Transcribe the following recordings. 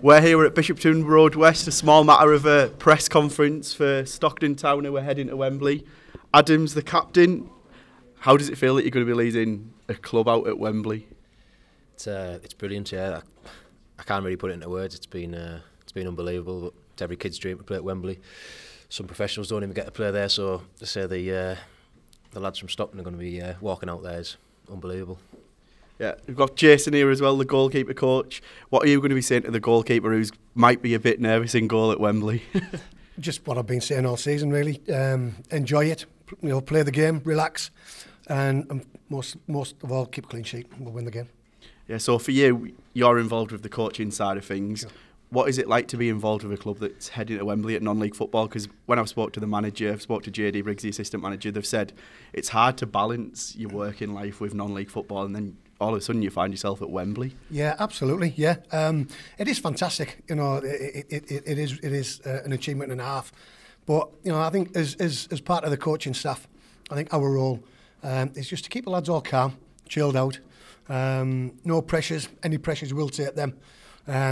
We're here at Bishopton Road West, a small matter of a press conference for Stockton Town who are heading to Wembley. Adam's the captain. How does it feel that you're going to be leading a club out at Wembley? It's brilliant, yeah. I can't really put it into words. It's been unbelievable. It's every kid's dream to play at Wembley. Some professionals don't even get to play there, so to say the lads from Stockton are going to be walking out there is unbelievable. Yeah, we've got Jason here as well, the goalkeeper coach. What are you going to be saying to the goalkeeper who might be a bit nervous in goal at Wembley? Just what I've been saying all season, really. Enjoy it, play the game, relax, and most of all, keep a clean sheet. We'll win the game. Yeah. So for you, you're involved with the coaching side of things. Yeah. What is it like to be involved with a club that's heading to Wembley at non-league football? Because when I've spoke to the manager, I've spoke to JD Briggs, the assistant manager, they've said it's hard to balance your working life with non-league football, and then all of a sudden you find yourself at Wembley. Yeah, absolutely. Yeah, it is fantastic. It is an achievement and a half. But I think as part of the coaching staff, I think our role is just to keep the lads all calm, chilled out. No pressures. Any pressures, we'll take them.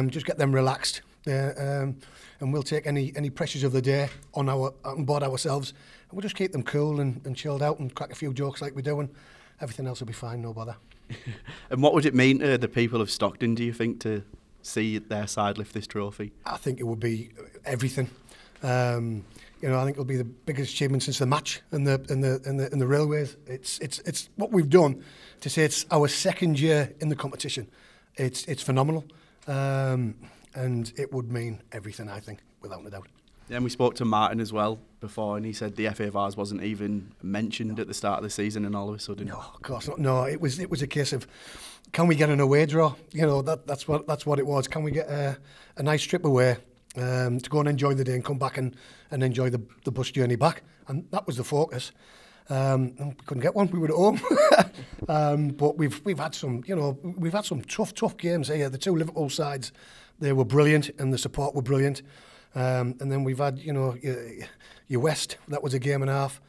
Just get them relaxed, and we'll take any pressures of the day on board ourselves, and we'll just keep them cool and chilled out and crack a few jokes like we do, and everything else will be fine, no bother. And what would it mean to the people of Stockton, do you think, to see their side lift this trophy? I think it would be everything. I think it'll be the biggest achievement since the match and the railways. It's what we've done to say it's our second year in the competition. It's phenomenal. And it would mean everything, I think, without a doubt. Yeah, and we spoke to Martin as well before, and he said the FA Vase wasn't even mentioned at the start of the season, and all of a sudden, no, of course not. No, it was a case of, can we get an away draw? That's what it was. Can we get a nice trip away to go and enjoy the day and come back and enjoy the bus journey back? And that was the focus. And we couldn't get one. We were at home. But we've had some tough games here. The two Liverpool sides, they were brilliant, and the support were brilliant. And then we've had your West. That was a game and a half.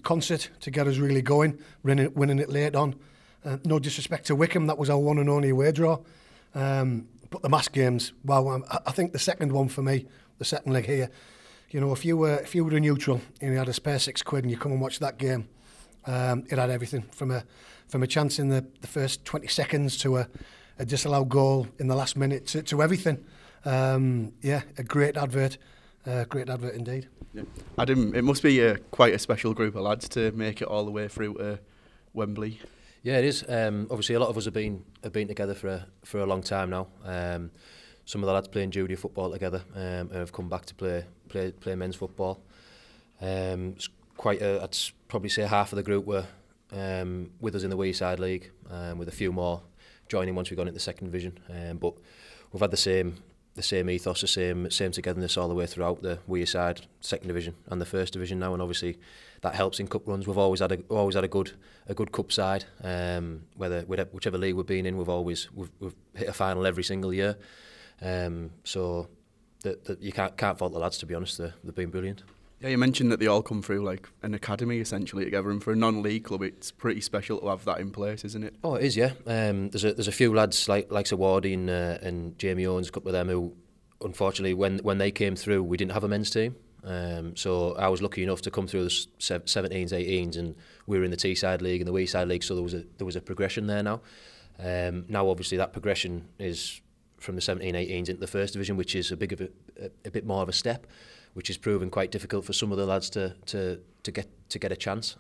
Concert to get us really going, winning it late on. No disrespect to Wickham, that was our one and only away draw. But the mass games, wow! I think the second one for me, the second leg here. If you were a neutral and you had a spare £6 and you come and watch that game, it had everything from a chance in the first 20 seconds to a disallowed goal in the last minute to everything. A great advert indeed. Yeah. Adam, it must be quite a special group of lads to make it all the way through to Wembley. Yeah, it is. Obviously, a lot of us have been together for a long time now. Some of the lads playing junior football together and have come back to play men's football. It's I'd probably say half of the group were with us in the Weeside League, with a few more joining once we got into the second division. But we've had the same ethos, the same togetherness all the way throughout the Weeside second division and the first division now, and obviously that helps in cup runs. We've always had a good cup side. Whichever league we've been in, we've hit a final every single year. So that you can't fault the lads, to be honest. They've been brilliant. Yeah, you mentioned that they all come through like an academy essentially together, and for a non-league club, it's pretty special to have that in place, isn't it? Oh, it is, yeah. There's a few lads like Sawardi and Jamie Owens, a couple of them who, unfortunately, when they came through, we didn't have a men's team. So I was lucky enough to come through the 17s, 18s, and we were in the Teesside League and the Weeside League, so there was a progression there now. Now, obviously, that progression is from the 17, 18s into the first division, which is a bit more of a step, which is proving quite difficult for some of the lads to get a chance.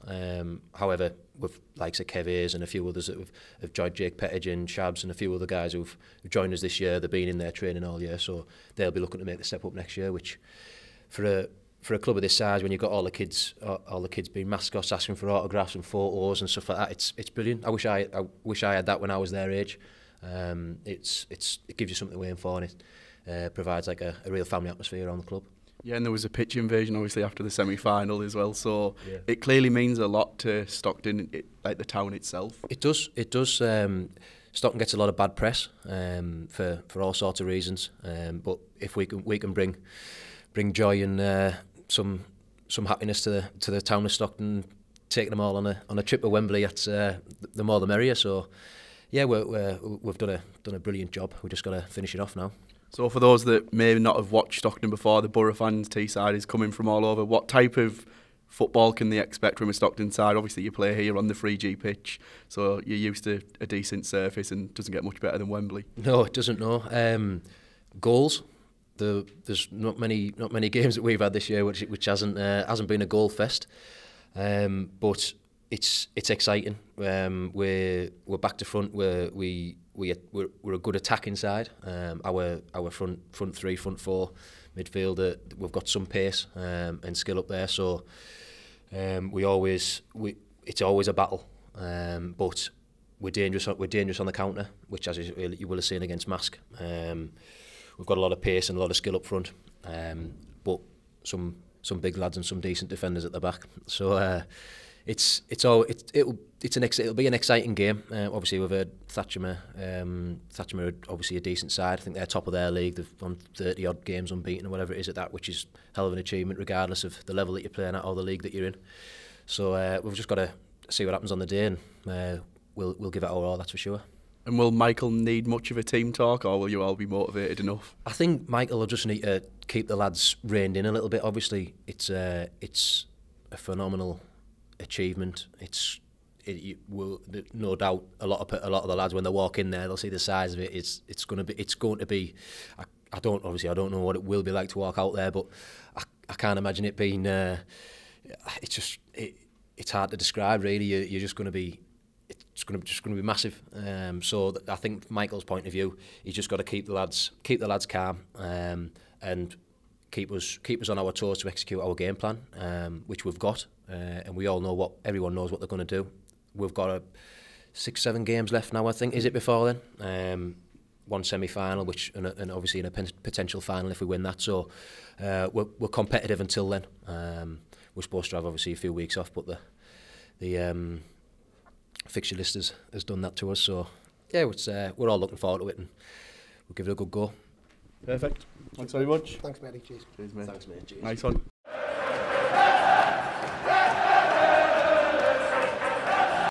However, with likes of Kev Ayres and a few others that have joined, Jake Pettage and Shabs and a few other guys who've joined us this year, they've been in their training all year, so they'll be looking to make the step up next year, which for a club of this size, when you've got all the kids being mascots, asking for autographs and photos and stuff like that, it's brilliant. I wish I had that when I was their age. It gives you something to aim for, and it provides like a real family atmosphere around the club. Yeah, and there was a pitch invasion obviously after the semi-final as well, so yeah. It clearly means a lot to Stockton, like the town itself. It does. Stockton gets a lot of bad press for all sorts of reasons, but if we can bring joy and some happiness to the town of Stockton, taking them all on a trip to Wembley, that's the more the merrier. So yeah, we've done a brilliant job. We just got to finish it off now. So for those that may not have watched Stockton before, the Borough fans Teesside is coming from all over. What type of football can they expect from a Stockton side? Obviously you play here on the 3G pitch, so you're used to a decent surface and it doesn't get much better than Wembley. No, it doesn't, no. Goals. There's not many games that we've had this year which hasn't been a goal fest. But it's exciting. We're back to front. We're a good attacking side. Our front three, front four, midfielder, we've got some pace and skill up there. So it's always a battle. But we're dangerous on the counter, which as you will have seen against Mask. We've got a lot of pace and a lot of skill up front, but some big lads and some decent defenders at the back. So it'll be an exciting game. Obviously we've heard Thatcham are obviously a decent side. I think they're top of their league. They've won 30 odd games unbeaten or whatever it is at that, which is hell of an achievement regardless of the level that you're playing at or the league that you're in. So we've just got to see what happens on the day, and we'll give it our all, that's for sure. And will Michael need much of a team talk, or will you all be motivated enough? I think Michael will just need to keep the lads reined in a little bit. Obviously, it's a phenomenal achievement. No doubt a lot of the lads, when they walk in there, they'll see the size of it. It's going to be. I don't know what it will be like to walk out there, but I can't imagine it being. It's hard to describe really. You're just going to be. It's going to be massive. So I think from Michael's point of view, he's just got to keep the lads calm and keep us on our toes to execute our game plan, which we've got, and we all know everyone knows what they're going to do. We've got 6-7 games left now, I think. Is it before then? One semi-final, and obviously in a potential final if we win that. So we're competitive until then. We're supposed to have obviously a few weeks off, but the fixture list has done that to us. So yeah, we're all looking forward to it, and we'll give it a good go. Perfect. Thanks very much. Thanks, matey. Cheers. Cheers, mate. Thanks, mate. Cheers. Nice one.